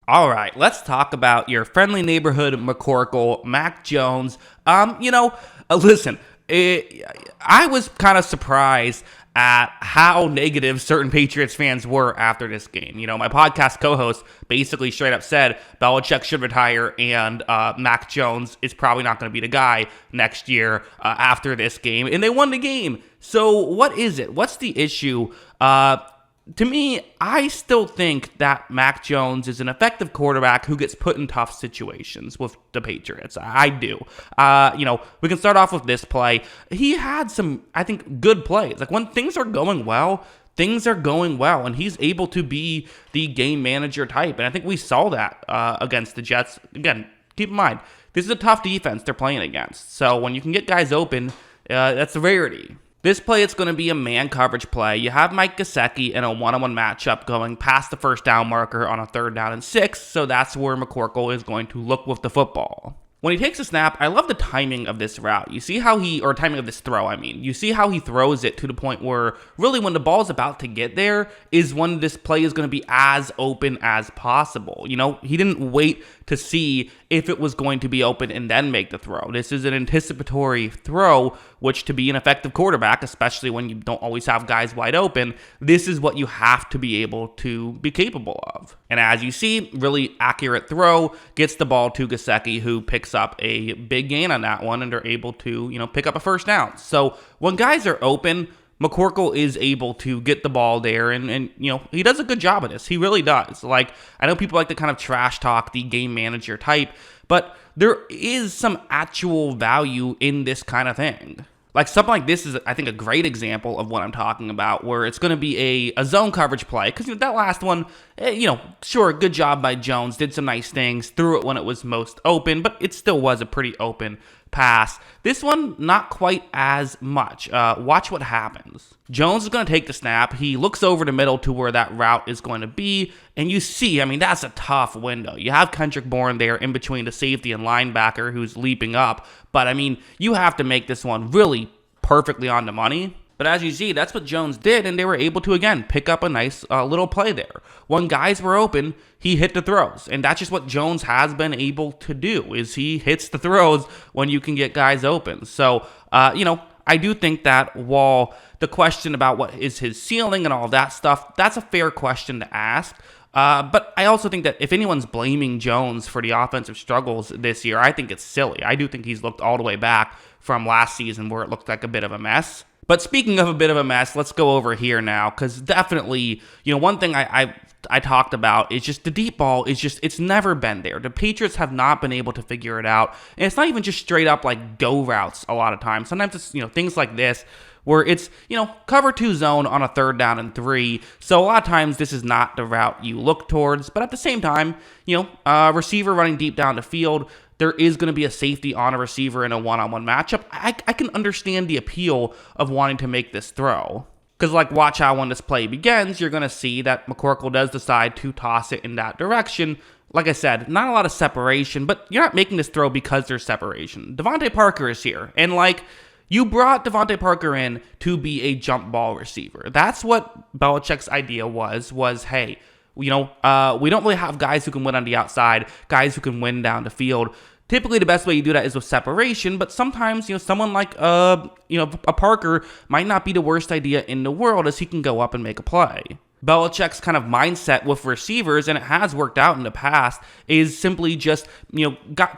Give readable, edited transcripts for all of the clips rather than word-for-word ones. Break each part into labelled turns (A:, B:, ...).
A: All right, let's talk about your friendly neighborhood McCorkle, Mac Jones. Listen, I was kind of surprised at how negative certain Patriots fans were after this game. My podcast co-host basically straight up said Belichick should retire and Mac Jones is probably not going to be the guy next year after this game. And they won the game. So what is it? What's the issue? To me, I still think that Mac Jones is an effective quarterback who gets put in tough situations with the Patriots. I do. We can start off with this play. He had some, I think, good plays. Like when things are going well, and he's able to be the game manager type. And I think we saw that against the Jets. Again, keep in mind, this is a tough defense they're playing against. So when you can get guys open, that's a rarity. This play, it's going to be a man coverage play. You have Mike Gesicki in a one-on-one matchup going past the first down marker on a 3rd down and 6, so that's where McCorkle is going to look with the football. When he takes a snap, I love the timing of this route. You see how timing of this throw, You see how he throws it to the point where, really, when the ball's about to get there, is when this play is going to be as open as possible. He didn't wait to see if it was going to be open and then make the throw. This is an anticipatory throw, which to be an effective quarterback, especially when you don't always have guys wide open, this is what you have to be able to be capable of. And as you see, really accurate throw, gets the ball to Gesicki, who picks up a big gain on that one, and they're able to, pick up a first down. So when guys are open, McCorkle is able to get the ball there, and he does a good job of this. He really does. Like, I know people like to kind of trash talk the game manager type, but there is some actual value in this kind of thing. Like, something like this is, I think, a great example of what I'm talking about, where it's going to be a zone coverage play. Because that last one, sure, good job by Jones, did some nice things, threw it when it was most open, but it still was a pretty open pass. This one, not quite as much. Watch what happens. Jones is going to take the snap. He looks over the middle to where that route is going to be, and you see, that's a tough window. You have Kendrick Bourne there in between the safety and linebacker who's leaping up, but you have to make this one really perfectly on the money. But as you see, that's what Jones did, and they were able to, again, pick up a nice little play there. When guys were open, he hit the throws, and that's just what Jones has been able to do, is he hits the throws when you can get guys open. So, I do think that while the question about what is his ceiling and all that stuff, that's a fair question to ask. But I also think that if anyone's blaming Jones for the offensive struggles this year, I think it's silly. I do think he's looked all the way back from last season where it looked like a bit of a mess. But speaking of a bit of a mess, let's go over here now, because definitely, one thing I talked about is just the deep ball is just, it's never been there. The Patriots have not been able to figure it out, and it's not even just straight up like go routes a lot of times. Sometimes it's, things like this, where it's, cover 2 zone on a 3rd down and 3. So a lot of times this is not the route you look towards, but at the same time, receiver running deep down the field, there is going to be a safety on a receiver in a one-on-one matchup. I can understand the appeal of wanting to make this throw. Because, watch how when this play begins, you're going to see that McCorkle does decide to toss it in that direction. Like I said, not a lot of separation, but you're not making this throw because there's separation. Devontae Parker is here, and, you brought Devontae Parker in to be a jump ball receiver. That's what Belichick's idea was, hey, we don't really have guys who can win on the outside, guys who can win down the field. Typically, the best way you do that is with separation, but sometimes, someone like, a Parker might not be the worst idea in the world, as he can go up and make a play. Belichick's kind of mindset with receivers, and it has worked out in the past, is simply just,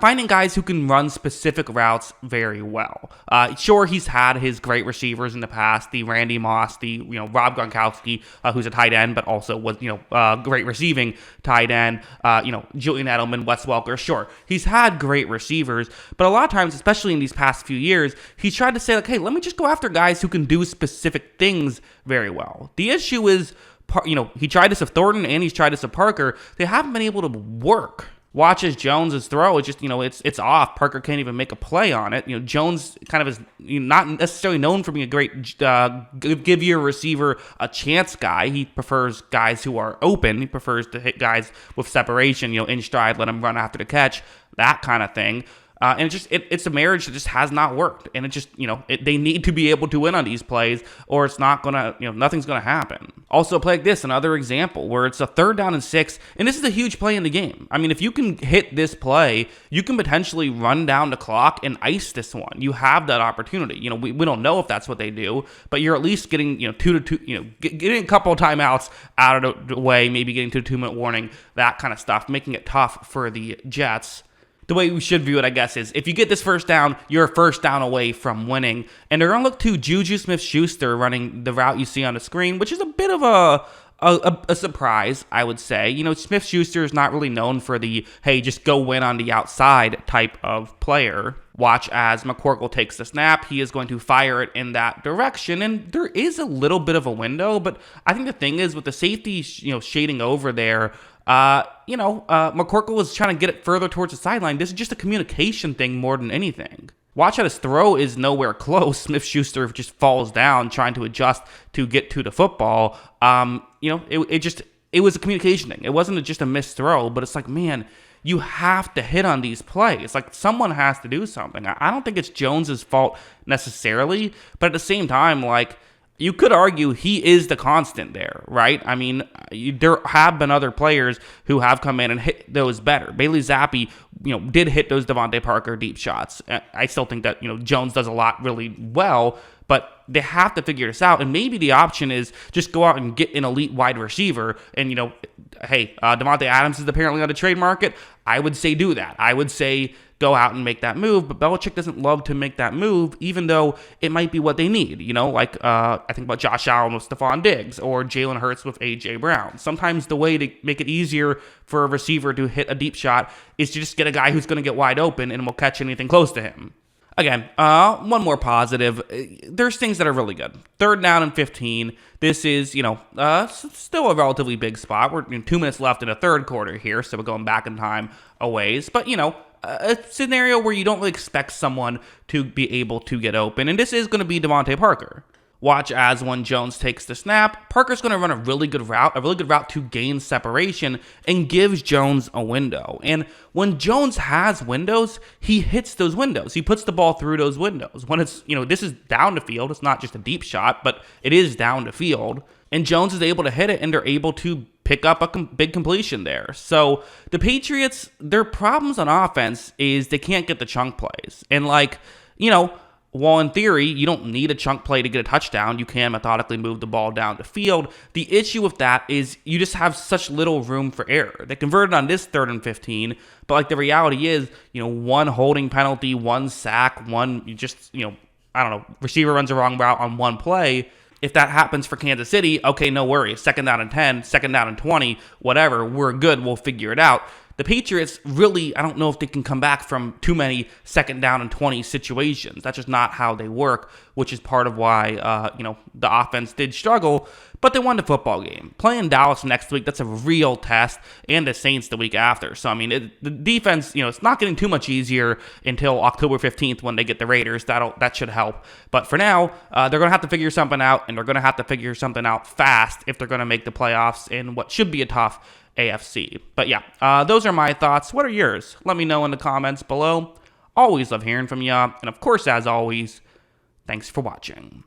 A: finding guys who can run specific routes very well. Sure, he's had his great receivers in the past, the Randy Moss, the, Rob Gronkowski, who's a tight end, but also was, great receiving tight end, Julian Edelman, Wes Welker. Sure, he's had great receivers, but a lot of times, especially in these past few years, he's tried to say, hey, let me just go after guys who can do specific things very well. The issue is, he tried this with Thornton and he's tried this with Parker. They haven't been able to work. Watch as Jones' throw. It's just, it's off. Parker can't even make a play on it. Jones kind of is not necessarily known for being a great give your receiver a chance guy. He prefers guys who are open. He prefers to hit guys with separation, in stride, let them run after the catch, that kind of thing. And it's a marriage that just has not worked. And it just, they need to be able to win on these plays, or it's not going to, nothing's going to happen. Also, a play like this, another example where it's a 3rd down and 6, and this is a huge play in the game. I mean, if you can hit this play, you can potentially run down the clock and ice this one. You have that opportunity. We don't know if that's what they do, but you're at least getting, 2-2, getting a couple of timeouts out of the way, maybe getting to a 2-minute warning, that kind of stuff, making it tough for the Jets. The way we should view it, I guess, is if you get this first down, you're a first down away from winning. And they're going to look to Juju Smith-Schuster running the route you see on the screen, which is a bit of a surprise, I would say. Smith-Schuster is not really known for the, hey, just go win on the outside type of player. Watch as McCorkle takes the snap. He is going to fire it in that direction, and there is a little bit of a window, but I think the thing is with the safety, shading over there, McCorkle was trying to get it further towards the sideline. This is just a communication thing more than anything. Watch out, his throw is nowhere close. Smith-Schuster just falls down trying to adjust to get to the football. It was a communication thing. It wasn't just a missed throw, but it's like, man, you have to hit on these plays. Like, someone has to do something. I don't think it's Jones's fault necessarily, but at the same time, like, you could argue he is the constant there, right? I mean, there have been other players who have come in and hit those better. Bailey Zappi, did hit those Devontae Parker deep shots. I still think that, Jones does a lot really well, but they have to figure this out. And maybe the option is just go out and get an elite wide receiver. And, hey, Devontae Adams is apparently on the trade market. I would say do that. I would say go out and make that move, but Belichick doesn't love to make that move, even though it might be what they need, I think about Josh Allen with Stephon Diggs, or Jalen Hurts with A.J. Brown. Sometimes the way to make it easier for a receiver to hit a deep shot is to just get a guy who's going to get wide open and will catch anything close to him. Again, one more positive. There's things that are really good. 3rd down and 15. This is, still a relatively big spot. We're 2 minutes left in the 3rd quarter here, so we're going back in time a ways. But, a scenario where you don't really expect someone to be able to get open, and this is going to be Devontae Parker. Watch as when Jones takes the snap, Parker's going to run a really good route to gain separation and gives Jones a window. And when Jones has windows, he hits those windows. He puts the ball through those windows. When it's, this is down the field, it's not just a deep shot, but it is down the field. And Jones is able to hit it, and they're able to pick up a big completion there. So the Patriots, their problems on offense is they can't get the chunk plays. And while in theory, you don't need a chunk play to get a touchdown, you can methodically move the ball down the field. The issue with that is you just have such little room for error. They converted on this 3rd and 15, but the reality is, one holding penalty, one sack, receiver runs a wrong route on one play. If that happens for Kansas City, okay, no worries. 2nd down and 10, 2nd down and 20, whatever, we're good, we'll figure it out. The Patriots really, I don't know if they can come back from too many 2nd down and 20 situations. That's just not how they work, which is part of why, the offense did struggle, but they won the football game. Playing Dallas next week, that's a real test, and the Saints the week after. So, the defense, it's not getting too much easier until October 15th when they get the Raiders. That should help. But for now, they're going to have to figure something out, and they're going to have to figure something out fast if they're going to make the playoffs in what should be a tough AFC. But yeah, those are my thoughts. What are yours? Let me know in the comments below. Always love hearing from you. And of course, as always, thanks for watching.